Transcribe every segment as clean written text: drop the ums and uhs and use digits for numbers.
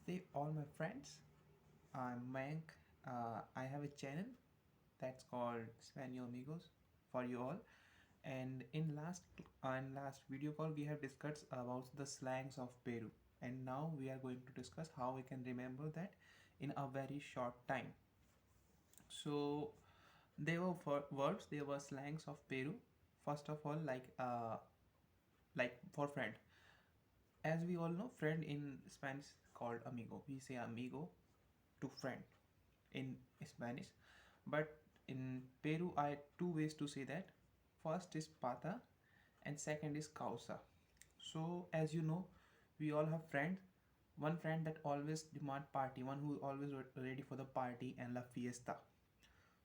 Namaste, all my friends. I'm Mank. I have a channel that's called Spaniel Amigos for you all. And in last video call, we have discussed about the slangs of Peru. And now we are going to discuss how we can remember that in a very short time. So there were words, there were slangs of Peru. First of all, like for friend. As we all know, friend in Spanish called amigo. We say amigo to friend in Spanish, but in Peru I had two ways to say that. First is pata and second is causa. So as you know, we all have friends. One friend that always demand party, one who always ready for the party and la fiesta.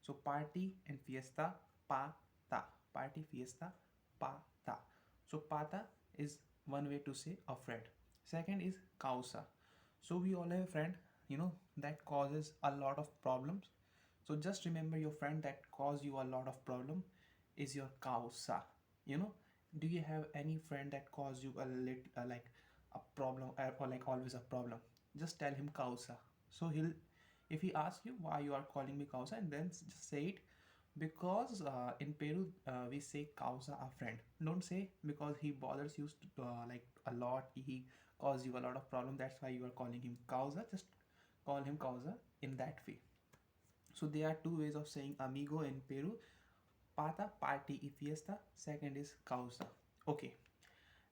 So party and fiesta, pata. Party, fiesta, pata. So pata is one way to say a friend. Second is causa. So we all have a friend, that causes a lot of problems. So just remember your friend that cause you a lot of problem is your causa. You know, do you have any friend that cause you like a problem or like always a problem? Just tell him causa. So he'll if he asks you why you are calling me causa, and then just say it because in Peru we say causa a friend. Don't say because he bothers you like a lot, he cause you a lot of problem, that's why you are calling him causa. Just call him causa in that way. So there are two ways of saying amigo in Peru: pata, party y fiesta. Second is causa. Okay,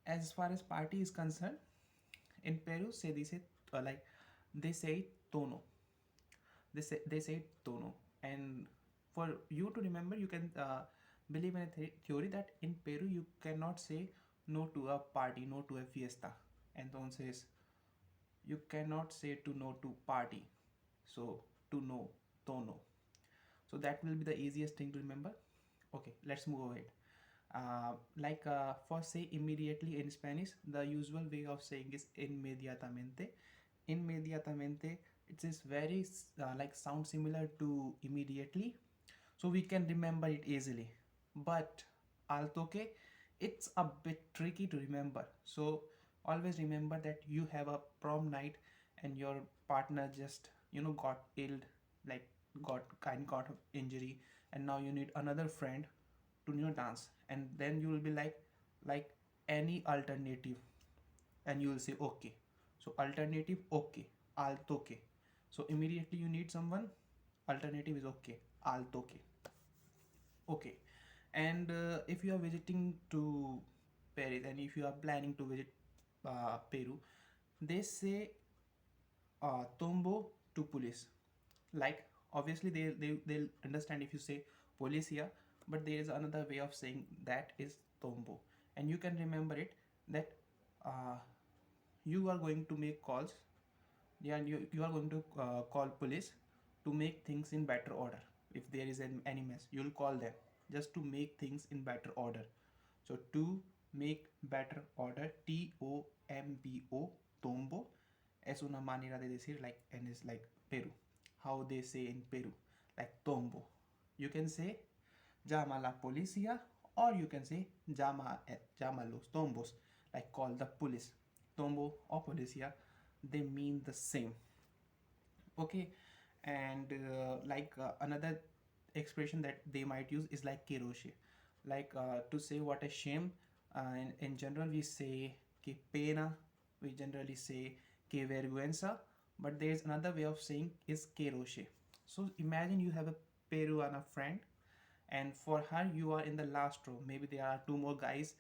as far as party is concerned, in Peru like they say tono. They say tono. And for you to remember, you can believe in a theory that in Peru you cannot say no to a party, no to a fiesta. Entonces you cannot say to no to party. So to no, tono. So that will be the easiest thing to remember. Okay, let's move ahead. For say immediately in Spanish, the usual way of saying is inmediatamente. Inmediatamente, it is very like sound similar to immediately, so we can remember it easily. But al toque, it's a bit tricky to remember. So always remember that you have a prom night and your partner just got ill, like got injury, and now you need another friend to dance, and then you will be like any alternative, and you will say okay. So alternative okay, alto okay. So immediately you need someone, alternative is okay, alto okay. Okay. And if you are visiting to Paris, and if you are planning to visit Peru, they say tombo to police. Like obviously they'll understand if you say policia, but there is another way of saying that is tombo. And you can remember it that uh, you are going to make calls. Yeah, and you are going to call police to make things in better order. If there is any mess, you'll call them just to make things in better order. So to make better order, tombo, tombo, es una manera de decir, like, and it's like Peru, how they say in Peru, like tombo. You can say llama la policía, or you can say llama los tombos, like call the police. Tombo or policía, they mean the same. Okay. And another expression that they might use is like keroshe, like to say what a shame. In general we say que pena, we generally say que vergüenza, but there is another way of saying is keroshe. So imagine you have a Peruana friend, and for her you are in the last row, maybe there are two more guys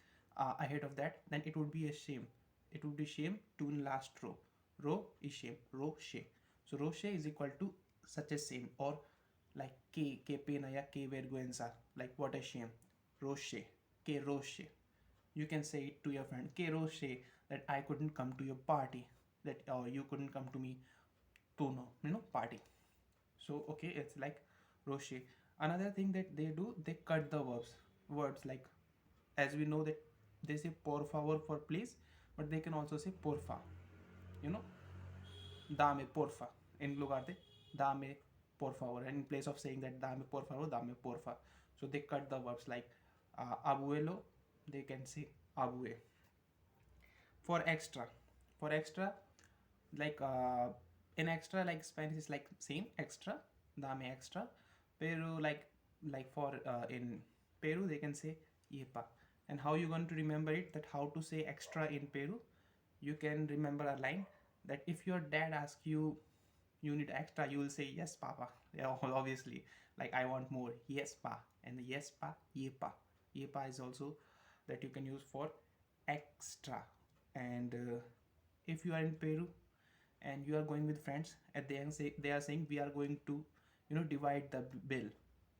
ahead of that, then it would be a shame. It would be shame to in last row. Row is shame, roche. So roche is equal to such a shame, or like que pena ya que vergüenza, like what a shame. Roche, que roche. You can say it to your friend, que roche, that I couldn't come to your party, that you couldn't come to me to party. So okay, it's like roche. Another thing that they do, they cut the words, like as we know that they say por favor for please, but they can also say porfa, you know dame porfa, in lugar de dame por favor, and in place of saying that dame por favor, dame porfa. So they cut the verbs, like abuelo, they can say abue. For extra, for extra, Like in extra, like Spanish is like same extra, dame extra. Peru, like for in Peru they can say yepa. And how you going to remember it, that how to say extra in Peru? You can remember a line that if your dad asks you, you need extra, you will say yes papa. Yeah, obviously, like I want more, yes pa. And the yes pa, yepa. Yepa is also that you can use for extra. And if you are in Peru and you are going with friends, and they are saying we are going to, divide the bill.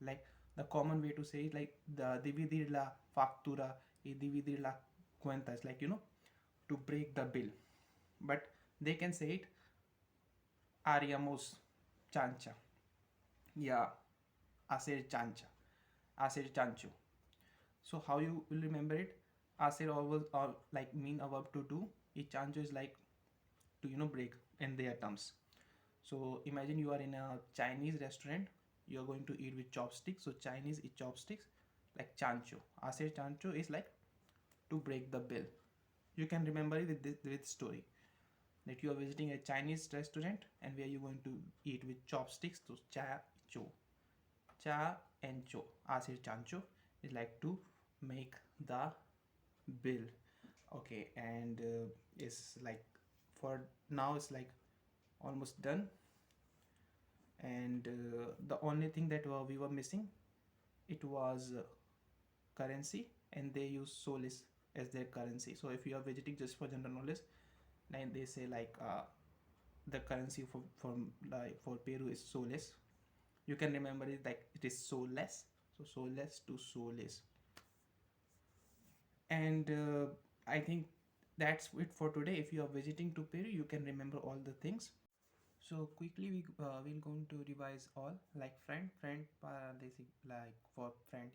Like the common way to say it, like the dividir la factura y dividir la cuenta is like, to break the bill. But they can say it haríamos chancha. Yeah, hacer chancha, hacer chancho. So how you will remember it? Hacer always or like mean a verb to do. A chancho is like to, break in their terms. So imagine you are in a Chinese restaurant. You are going to eat with chopsticks. So Chinese is chopsticks, like chancho. Hacer chancho is like to break the bill. You can remember it with story that you are visiting a Chinese restaurant and where you are going to eat with chopsticks. So cha cho, cha and cho. Hacer chancho is like to make the bill. Okay, and it's like for now it's like almost done. And the only thing that we were missing, it was currency, and they use soles as their currency. So if you are visiting, just for general knowledge, then they say like the currency for Peru is soles. You can remember it like it is soles. So soles to soles. And I think that's it for today. If you are visiting to Peru, you can remember all the things. So quickly we're going to revise all, like friend basic, like for friend,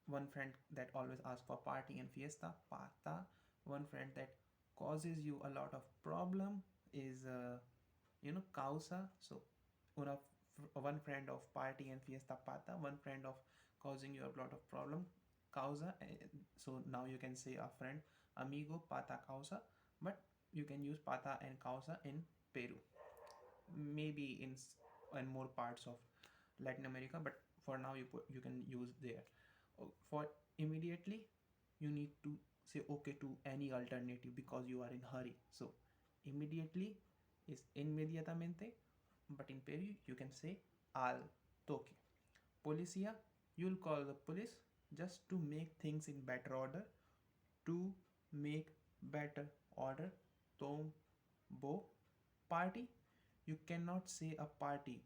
one friend that always asks for party and fiesta, pata. One friend that causes you a lot of problem is causa. So one friend of party and fiesta, pata. One friend of causing you a lot of problem, causa. So now you can say a friend, amigo, pata, causa. But you can use pata and causa in Peru, maybe in more parts of Latin America, but for now you can use there. For immediately, you need to say okay to any alternative because you are in hurry. So immediately is inmediatamente, but in Peru you can say al toque. Policia, you'll call the police just to make things in better order. To make better order, tombo. Party, you cannot say a party,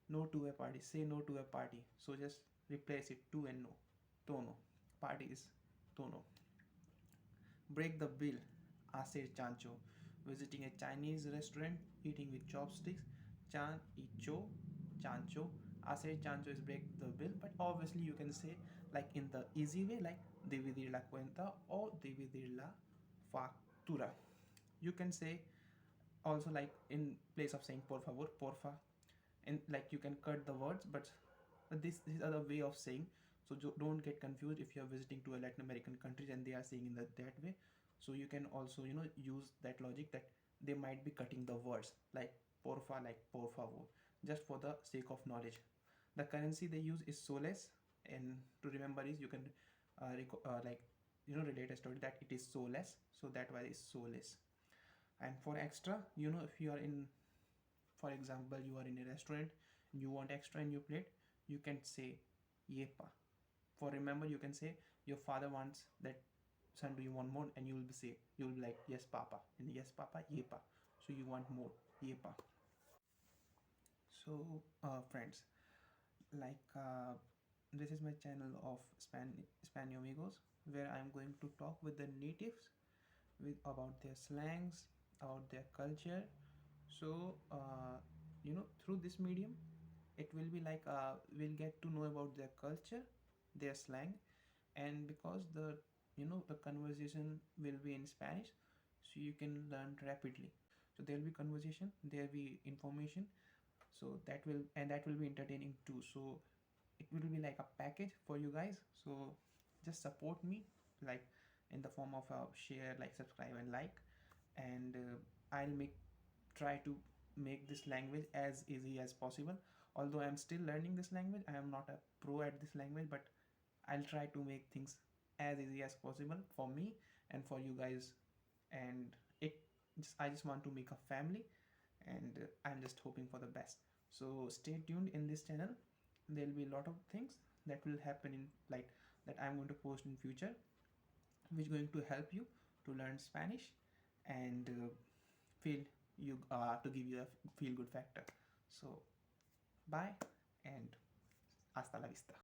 no to a party, say no to a party, so just replace it to and no. Tono, party is tono. Break the bill, hacer chancho. Visiting a Chinese restaurant, eating with chopsticks, chan icho, chancho. Hacer chancho is break the bill, but obviously you can say like in the easy way, like dividir la cuenta or dividir la factura. You can say also like in place of saying por favor, porfa, and like you can cut the words, but this is other way of saying. So don't get confused if you are visiting to a Latin American countries and they are saying in that way. So you can also use that logic that they might be cutting the words like porfa, like por favor, just for the sake of knowledge. The currency they use is soles, and to remember is you can like relate a story that it is soles, so that why it's soles. And for extra, if you are in, for example, you are in a restaurant and you want extra in your plate, you can say yepa. For remember, you can say your father wants that, son, do you want more? And you will be like yes papa, and yes papa, yepa. So you want more, yepa. So friends, like this is my channel of Spanio Amigos, where I'm going to talk with the natives with about their slangs, about their culture. So through this medium, it will be like we'll get to know about their culture, their slang. And because the conversation will be in Spanish, so you can learn rapidly. So there will be conversation, there will be information, so that will be entertaining too. So it will be like a package for you guys. So just support me, like in the form of a share, like subscribe and like. and I'll make try to make this language as easy as possible. Although I'm still learning this language, I am not a pro at this language, but I'll try to make things as easy as possible for me and for you guys. And I just want to make a family, and I'm just hoping for the best. So stay tuned in this channel. There'll be a lot of things that will happen in like that I'm going to post in future, which is going to help you to learn Spanish and feel you to give you a feel good factor. So bye and hasta la vista.